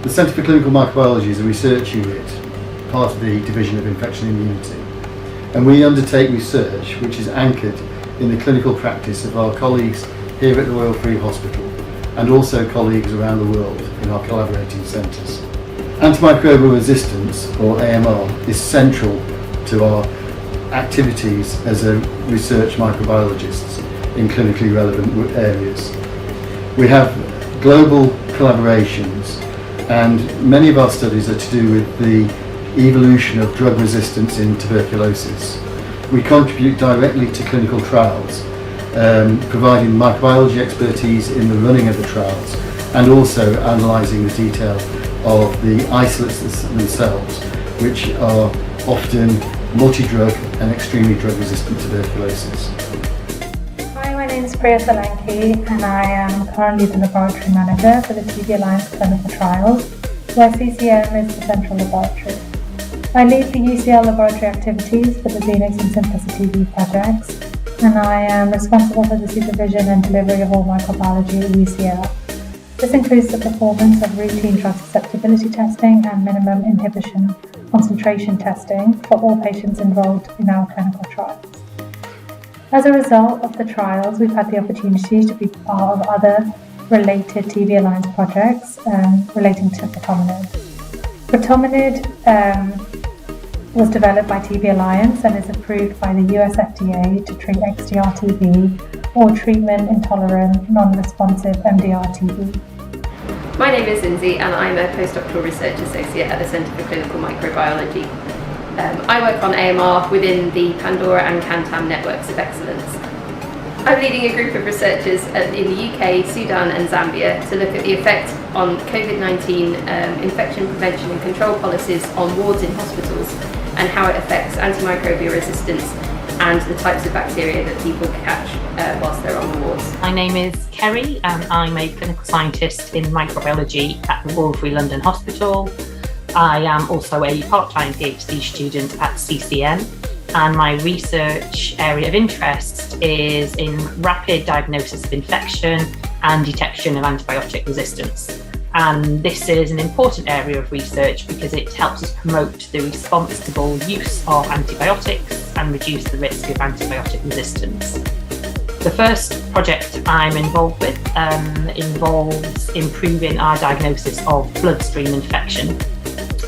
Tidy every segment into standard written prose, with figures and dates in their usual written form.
The Centre for Clinical Microbiology is a research unit, part of the Division of Infection Immunity, and we undertake research which is anchored in the clinical practice of our colleagues here at the Royal Free Hospital and also colleagues around the world in our collaborating centres. Antimicrobial resistance, or AMR, is central to our activities as a research microbiologists in clinically relevant areas. We have global collaborations, and many of our studies are to do with the evolution of drug resistance in tuberculosis. We contribute directly to clinical trials, providing microbiology expertise in the running of the trials and also analysing the detail of the isolates themselves, which are often multi-drug and extremely drug-resistant tuberculosis. Hi, my name is Priya Salenke and I am currently the Laboratory Manager for the TB Alliance Clinical Trials, where CCM is the central laboratory. I lead the UCL laboratory activities for the Xenix and Simplicity B projects, and I am responsible for the supervision and delivery of all microbiology at UCL. This includes the performance of routine drug susceptibility testing and minimum inhibition concentration testing for all patients enrolled in our clinical trials. As a result of the trials, we've had the opportunity to be part of other related TB Alliance projects relating to Protominid. Protominid was developed by TB Alliance and is approved by the US FDA to treat XDR-TB or treatment-intolerant, non-responsive MDR-TB. My name is Lindsey and I'm a postdoctoral research associate at the Centre for Clinical Microbiology. I work on AMR within the PANDORA and CANTAM networks of excellence. I'm leading a group of researchers in the UK, Sudan and Zambia to look at the effect on COVID-19 infection prevention and control policies on wards in hospitals and how it affects antimicrobial resistance and the types of bacteria that people catch whilst they're on the wards. My name is Kerry and I'm a clinical scientist in microbiology at the Royal Free London Hospital. I am also a part-time PhD student at CCM, and my research area of interest is in rapid diagnosis of infection and detection of antibiotic resistance. And this is an important area of research because it helps us promote the responsible use of antibiotics and reduce the risk of antibiotic resistance. The first project I'm involved with involves improving our diagnosis of bloodstream infection.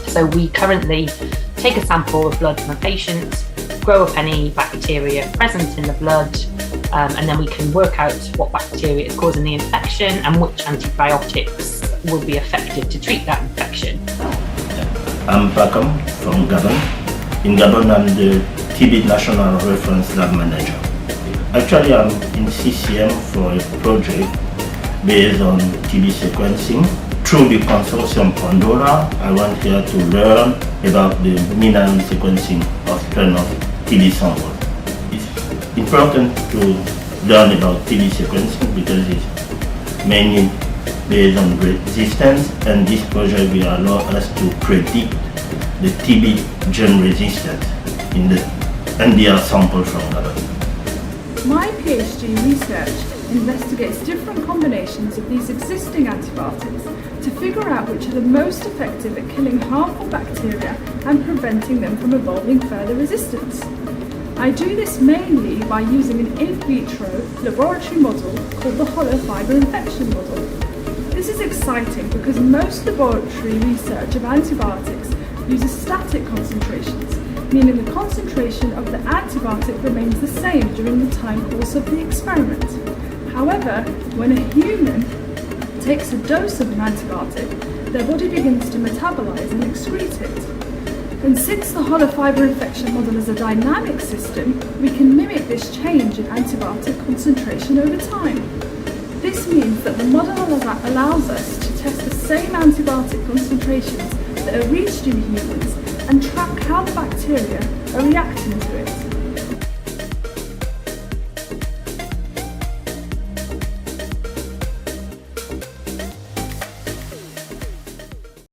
So we currently take a sample of blood from a patient, grow up any bacteria present in the blood, and then we can work out what bacteria is causing the infection and which antibiotics will be effective to treat that infection. I'm Falcon from Gabon. In Gabon, I'm the TB National Reference Lab Manager. Actually, I'm in CCM for a project based on TB sequencing. Through the consortium PANDORA, I went here to learn about the minimum sequencing of strain of TB sample. It's important to learn about TB sequencing because it's mainly based on resistance, and this project will allow us to predict the TB germ resistance in the NDR sample from Gabon. My PhD research investigates different combinations of these existing antibiotics to figure out which are the most effective at killing harmful bacteria and preventing them from evolving further resistance. I do this mainly by using an in vitro laboratory model called the Holofiber infection model. This is exciting because most laboratory research of antibiotics uses static concentrations, meaning the concentration of the antibiotic remains the same during the time course of the experiment. However, when a human takes a dose of an antibiotic, their body begins to metabolize and excrete it. And since the Holofiber infection model is a dynamic system, we can mimic this change in antibiotic concentration over time. This means that the model allows us to test the same antibiotic concentrations that are reached in humans and track how the bacteria are reacting to it.